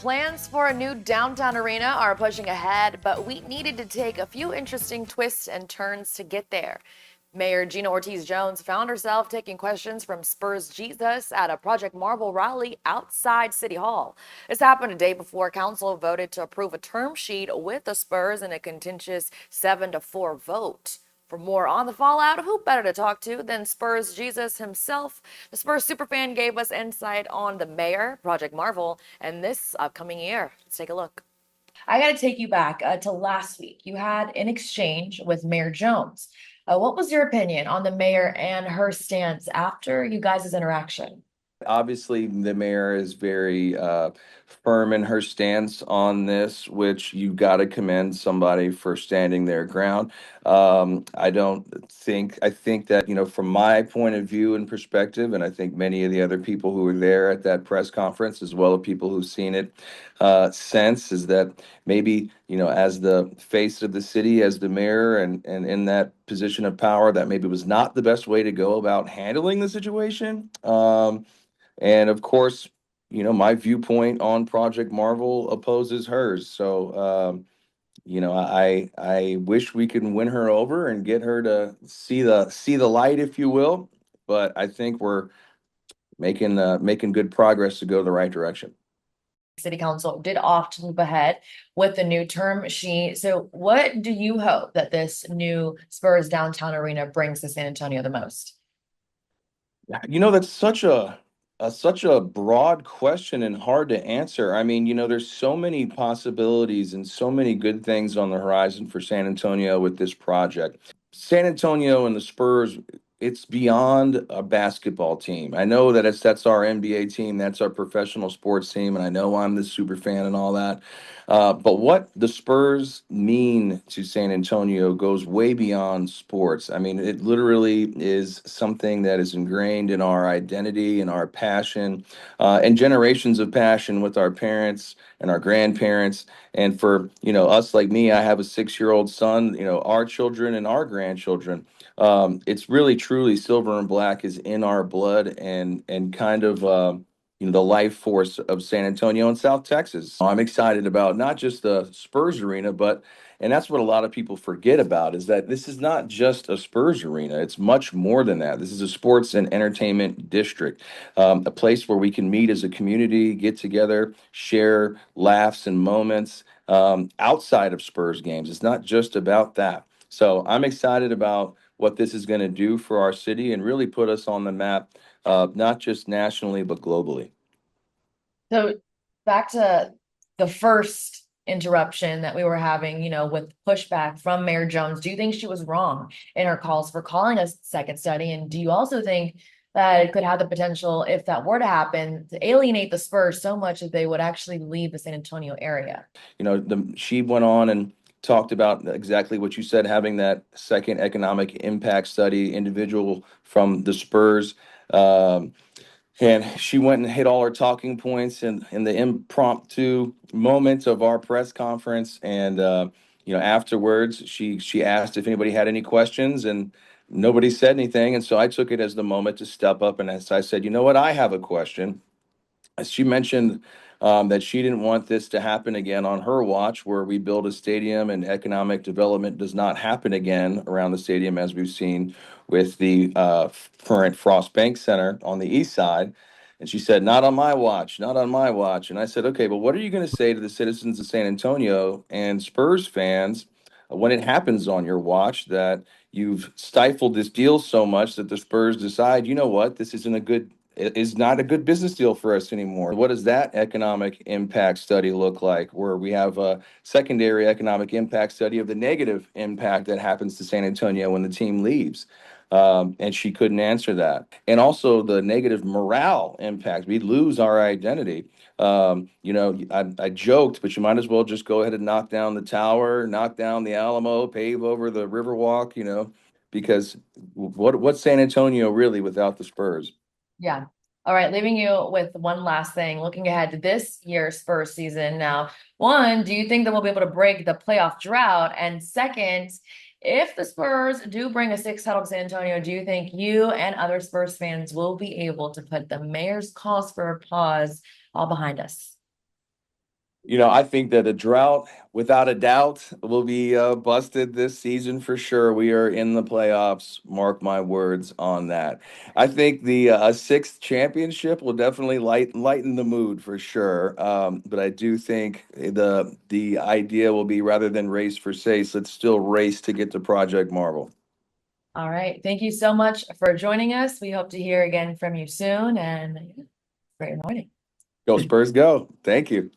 plans for a new downtown arena are pushing ahead, but we needed to take a few interesting twists and turns to get there. Mayor Gina Ortiz Jones found herself taking questions from Spurs Jesus at a Project Marvel rally outside City Hall. This happened a day before council voted to approve a term sheet with the Spurs in a contentious 7-4 vote. For more on the fallout, who better to talk to than Spurs Jesus himself? The Spurs superfan gave us insight on the mayor, Project Marvel, and this upcoming year. Let's take a look. I got to take you back to last week. You had an exchange with Mayor Jones. What was your opinion on the mayor and her stance after you guys' interaction? Obviously, the mayor is very firm in her stance on this, which you've got to commend somebody for standing their ground. I think that, from my point of view and perspective, and I think many of the other people who were there at that press conference, as well as people who've seen it since, is that maybe, as the face of the city, as the mayor, and in that position of power, that maybe was not the best way to go about handling the situation. And of course, my viewpoint on Project Marvel opposes hers. So, I wish we could win her over and get her to see the light, if you will. But I think we're making good progress to go the right direction. City Council did opt to move ahead with the new term sheet. So, what do you hope that this new Spurs downtown arena brings to San Antonio the most? That's such a broad question and hard to answer. I mean, there's so many possibilities and so many good things on the horizon for San Antonio with this project. San Antonio and the Spurs, it's beyond a basketball team. I know that that's our NBA team, that's our professional sports team, and I know I'm the super fan and all that. But what the Spurs mean to San Antonio goes way beyond sports. I mean, it literally is something that is ingrained in our identity and our passion, and generations of passion with our parents and our grandparents. And for, us like me, I have a 6-year-old son, our children and our grandchildren. It's really truly silver and black is in our blood and kind of the life force of San Antonio and South Texas. I'm excited about not just the Spurs arena, and that's what a lot of people forget about, is that this is not just a Spurs arena. It's much more than that. This is a sports and entertainment district, a place where we can meet as a community, get together, share laughs and moments outside of Spurs games. It's not just about that. So I'm excited about what this is going to do for our city and really put us on the map, not just nationally, but globally. So, back to the first interruption that we were having, with pushback from Mayor Jones. Do you think she was wrong in her calls for calling a second study? And do you also think that it could have the potential, if that were to happen, to alienate the Spurs so much that they would actually leave the San Antonio area? She went on and talked about exactly what you said, having that second economic impact study individual from the Spurs. And she went and hit all her talking points in the impromptu moment of our press conference. And afterwards, she asked if anybody had any questions, and nobody said anything. And so I took it as the moment to step up, and as I said, you know what, I have a question. As she mentioned that she didn't want this to happen again on her watch, where we build a stadium and economic development does not happen again around the stadium, as we've seen with the current Frost Bank Center on the east side. And she said, not on my watch, not on my watch. And I said, okay, but what are you going to say to the citizens of San Antonio and Spurs fans when it happens on your watch, that you've stifled this deal so much that the Spurs decide, you know what, this isn't a good it is not a good business deal for us anymore? What does that economic impact study look like, where we have a secondary economic impact study of the negative impact that happens to San Antonio when the team leaves? And she couldn't answer that. And also the negative morale impact. We lose our identity. I joked, but you might as well just go ahead and knock down the tower, knock down the Alamo, pave over the Riverwalk, because what's San Antonio really without the Spurs? Yeah. All right. Leaving you with one last thing, looking ahead to this year's Spurs season. Now, one, do you think that we'll be able to break the playoff drought? And second, if the Spurs do bring a sixth title to San Antonio, do you think you and other Spurs fans will be able to put the mayor's calls for a pause all behind us? I think that a drought, without a doubt, will be busted this season for sure. We are in the playoffs. Mark my words on that. I think the a sixth championship will definitely lighten the mood for sure. But I do think the idea will be, rather than race for safe, let's still race to get to Project Marvel. All right. Thank you so much for joining us. We hope to hear again from you soon, and great morning. Go Spurs, go! Thank you.